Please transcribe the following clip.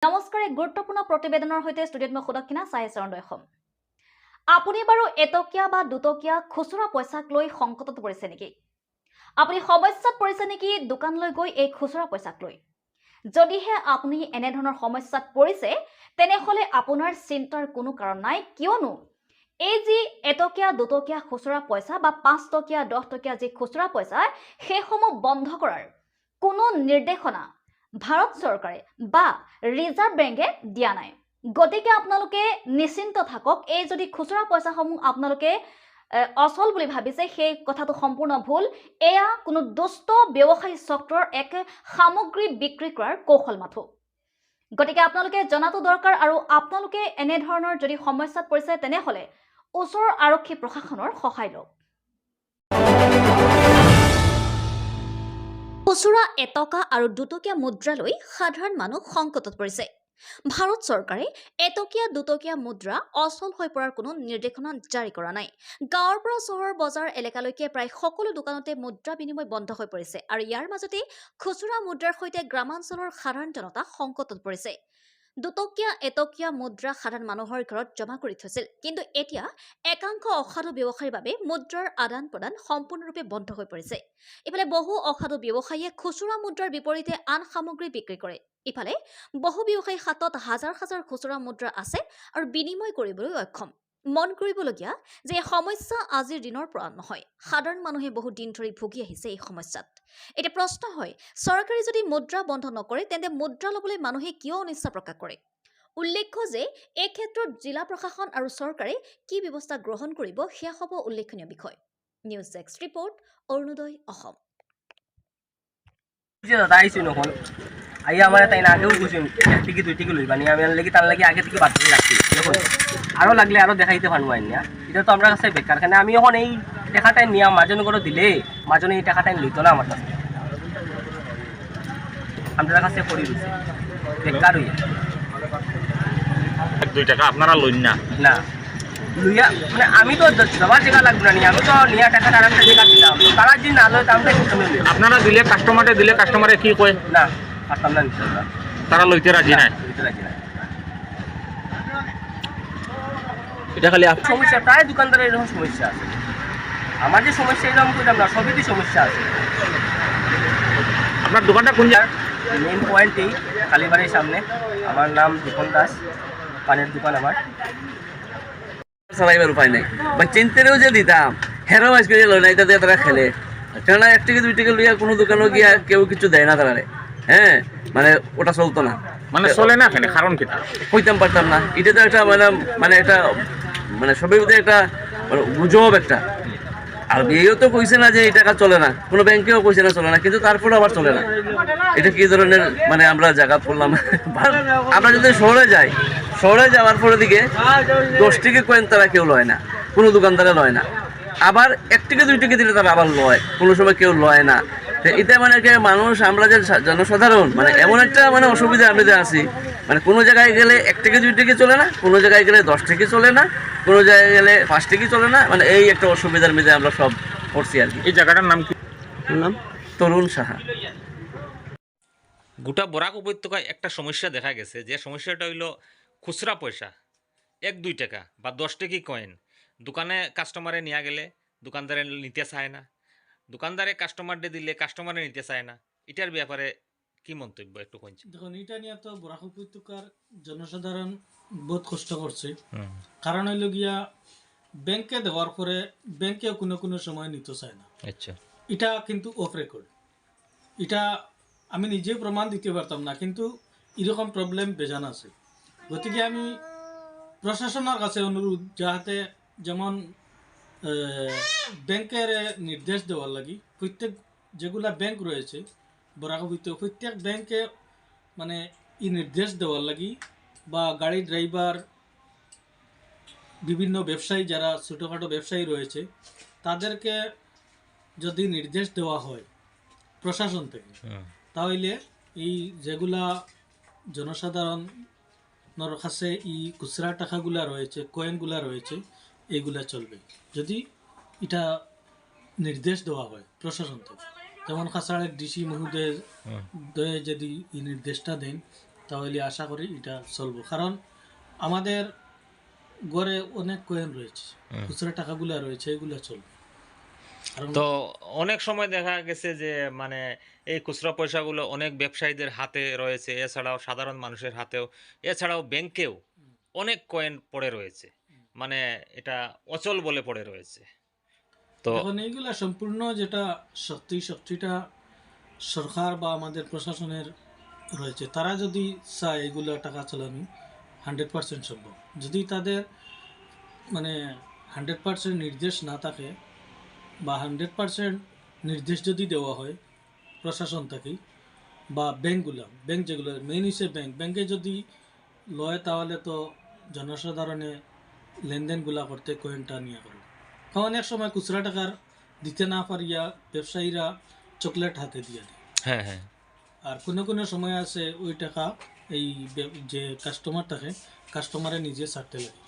নমস্কাৰ, এক গুৰুত্বপূৰ্ণ প্ৰতিবেদনৰ সৈতে ষ্টুডিঅ'ত মই সুদক্ষিণা চাই চৰণ দৈসম। আপুনি বাৰু এটকীয়া বা দুটকীয়া খুচুৰা পইচাক লৈ সংকটত পৰিছে নেকি? আপুনি সমস্যাত পৰিছে নেকি দোকানলৈ গৈ এই খুচুৰা পইচাক লৈ? যদিহে আপুনি এনেধৰণৰ সমস্যাত পৰিছে, তেনেহ'লে আপোনাৰ চিন্তাৰ কোনো কাৰণ নাই, কিয়নো এই যি এটকীয়া দুটকীয়া খুচুৰা পইচা বা 5 টকীয়া 10 টকীয়া যি খুচুৰা পইচা, সেইসমূহ বন্ধ কৰাৰ কোনো নিৰ্দেশনা ভাৰত চৰকাৰে বা ৰিজাৰ্ভ বেংকে দিয়া নাই। গতিকে আপোনালোকে নিশ্চিন্ত থাকক, এই যদি খুচুৰা পইচাসমূহ আপোনালোকে অচল বুলি ভাবিছে, সেই কথাটো সম্পূৰ্ণ ভুল। এয়া কোনো দুষ্ট ব্যৱসায়ী চক্ৰৰ এক সামগ্ৰী বিক্ৰী কৰাৰ কৌশল মাথো। গতিকে আপোনালোকে জনাটো দৰকাৰ, আৰু আপোনালোকে এনেধৰণৰ যদি সমস্যাত পৰিছে তেনেহ'লে ওচৰৰ আৰক্ষী প্ৰশাসনৰ সহায় লওক। খুচুৰা এটকা আৰু দুটকীয়া মুদ্ৰালৈ সাধাৰণ মানুহ সংকটত পৰিছে। ভাৰত চৰকাৰে এটকীয়া দুটকীয়া মুদ্ৰা অচল হৈ পৰাৰ কোনো নিৰ্দেশনা জাৰি কৰা নাই। গাঁৱৰ পৰা চহৰ বজাৰ এলেকালৈকে প্ৰায় সকলো দোকানতে মুদ্ৰা বিনিময় বন্ধ হৈ পৰিছে, আৰু ইয়াৰ মাজতে খুচুৰা মুদ্ৰাৰ সৈতে গ্ৰামাঞ্চলৰ সাধাৰণ জনতা সংকটত পৰিছে। দুটকীয়া এটকীয়া মুদ্ৰা সাধাৰণ মানুহৰ ঘৰত জমা কৰি থৈছিল, কিন্তু এতিয়া একাংশ অসাধু ব্যৱসায়ীৰ বাবে মুদ্ৰাৰ আদান প্ৰদান সম্পূৰ্ণৰূপে বন্ধ হৈ পৰিছে। ইফালে বহু অসাধু ব্যৱসায়ীয়ে খুচুৰা মুদ্ৰাৰ বিপৰীতে আন সামগ্ৰী বিক্ৰী কৰে। ইফালে বহু ব্যৱসায়ীৰ হাতত হাজাৰ হাজাৰ খুচুৰা মুদ্ৰা আছে আৰু বিনিময় কৰিবলৈ অক্ষম। মন কৰিবলগীয়া যে এই সমস্যা আজিৰ দিনৰ পৰা নহয়, সাধাৰণ মানুহে বহু দিন ধৰি ভুগি আহিছে এই সমস্যাত। এতিয়া প্ৰশ্ন হয়, চৰকাৰে যদি মুদ্ৰা বন্ধ নকৰে তেন্তে মুদ্ৰা ল'বলৈ মানুহে কিয় অনিচ্ছা প্ৰকাশ কৰে? উল্লেখ্য যে এই ক্ষেত্ৰত জিলা প্ৰশাসন আৰু চৰকাৰে কি ব্যৱস্থা গ্ৰহণ কৰিব সেয়া হ'ব উল্লেখনীয় বিষয়। নিউজ ডেস্ক ৰিপৰ্ট, অৰুণোদয় অসম। আইয়া আমার তাই না আগেও বুঝুন 1 টিকি 2 টিকি লইবা নিয়ে আমি লাগি তার লাগি আগে থেকে বাদ দিয়ে রাখছি। দেখুন আরও লাগলে আরও দেখাইতে পারবো না, এটা তো আমরা কাছে বেকার। কারণ আমি এখন এই টাকাটাই নিয়ে মাজন করে দিলে মাজন এই টাকাটাই লইত না আমার কাছে, আমাদের কাছে পড়ে দিচ্ছে বেকার হইয়া। 1-2 টাকা আপনারা লইন না? না লইয়া মানে আমি তো সবার টাকা লাগবে না, আমি তো নিয়ে টাকাটা আর একটা টাকা দিলাম, তারা যদি না লয় তাহলে আপনারা দিলে কাস্টমারে কি কয়? না পারতাম না নিতে, তারা লইতে রাজি নাই। এটা খালি সমস্যা, প্রায় দোকানদারের এরকম সমস্যা আছে। আমার যে সমস্যা এরকম করলাম না, সবেরই সমস্যা আছে। আপনার দোকানটা কোন জায়গায়? মেন পয়েন্টেই কালীবাড়ির সামনে। আমার নাম দীপন দাস, পানের দোকান আমার। চালাইবার উপায় নাই বা চিনতেও যে দিতাম হেরাও আজকে লয় না, এটা দিয়ে তারা খেলে। কেননা 1 টাকা 2 টাকা লইয়া কোনো দোকানে গিয়া কেউ কিছু দেয় না তারা। হ্যাঁ, মানে ওটা চলতো না, মানে চলে না কেন? কারণ কি কইতাম পারতাম না। এটা তো একটা মানে একটা মানে সবের মধ্যে একটা গুজব একটা। আর বিয়েও তো কইছে না যে এই টাকা চলে না, কোনো ব্যাংকেও কইছে না চলে না, কিন্তু তারপরে আবার চলে না। এটা কি ধরনের মানে আমরা জায়গা পড়লাম? আমরা যদি শহরে যাই, শহরে যাওয়ার পরে দিকে 10 টাকা কয়েন তারা কেউ লয় না, কোনো দোকানদারে লয় না। আবার 1 টাকা 2 টাকা দিলে তারা আবার লয়, কোনো সময় কেউ লয় না। এটা মানে মানুষ, আমরা যে জনসাধারণ মানে এমন একটা মানে অসুবিধা আমরা যে আছি, মানে কোনো জায়গায় গেলে 1 টাকা 2 টাকা চলে না, কোনো জায়গায় গেলে 10 টাকা চলে না, কোনো জায়গায় গেলে 5 টাকা চলে না। মানে এই একটা অসুবিধার মধ্যে আমরা সব পড়ছি আর কি। এই জায়গাটার নাম কি? নাম তরুণ সাহা। গোটা বরাক উপত্যকায় একটা সমস্যা দেখা গেছে, যে সমস্যাটা হইল খুচরা পয়সা 1-2 টাকা বা 10 টাকি কয়েন দোকানে কাস্টমারে নিয়ে গেলে দোকানদারে নিতে চায় না, দোকানদারে কাস্টমারদের দিলে কাস্টমারে নিতে চায় না। এটার ব্যাপারে কি মন্তব্য একটু কইছি? দেখুন, এটা নিয়ে তো বরাক উপত্যকার জনসাধারণ বহুত কষ্ট করছে। কারণ হইল গিয়া ব্যাংকে দেওয়ার পরে ব্যাংকেও কোনো কোনো সময় নিতে চায় না। আচ্ছা, এটা কিন্তু অফ রেকর্ড, এটা আমি নিজে প্রমাণ দিতে পারতাম না, কিন্তু এরকম প্রবলেম বেজান আছে। গতিকে আমি প্রশাসনের কাছে অনুরোধ, যাহাতে যেমন ব্যাংকের নির্দেশ দেওয়ার লাগি প্রত্যেক যেগুলা ব্যাংক রয়েছে বরাক উপত্যকা প্রত্যেক ব্যাংকে মানে এই নির্দেশ দেওয়ার লাগি, বা গাড়ি ড্রাইভার, বিভিন্ন ব্যবসায়ী যারা ছোটোখাটো ব্যবসায়ী রয়েছে তাদেরকে যদি নির্দেশ দেওয়া হয় প্রশাসন থেকে, তাহলে এই যেগুলা জনসাধারণের কাছে এই খুচরা টাকাগুলা রয়েছে, কয়েনগুলা রয়েছে, এইগুলা চলবে যদি এটা নির্দেশ দেওয়া হয় প্রশাসন থেকে। যেমন কাছাড়ের ডিসি মহোদয় যদি এই নির্দেশটা দেন, তাহলে আশা করি এটা চলবো। কারণ আমাদের ঘরে অনেক কয়েন রয়েছে, খুচরা টাকাগুলো রয়েছে, এগুলো চলবে। কারণ তো অনেক সময় দেখা গেছে যে মানে এই খুচরা পয়সাগুলো অনেক ব্যবসায়ীদের হাতে রয়েছে, এছাড়াও সাধারণ মানুষের হাতেও, এছাড়াও ব্যাংকেও অনেক কয়েন পড়ে রয়েছে, মানে এটা অচল বলে পড়ে রয়েছে। তো এখন এইগুলা সম্পূর্ণ যেটা শক্তিটা সরকার বা আমাদের প্রশাসনের রয়েছে, তারা যদি চায় এগুলো টাকা চালানো 100% সম্ভব। যদি তাদের মানে 100% নির্দেশ না থাকে বা 100% নির্দেশ যদি দেওয়া হয় প্রশাসন থেকে বা ব্যাংক যেগুলো মেইন হিসেবে ব্যাংকে যদি লয়, তাহলে তো জনসাধারণে লেনদেনগুলা করতে কয়েনটা নিয়ে করবে। কারণ এক সময় খুচরা টাকার দিতে না পারিয়া ব্যবসায়ীরা চকলেট হাতে দিয়ে দেয়। হ্যাঁ, হ্যাঁ, আর কোনো সময় আছে ওই টাকা এই যে কাস্টমার থাকে, কাস্টমারে নিজে ছাড়তে লাগে।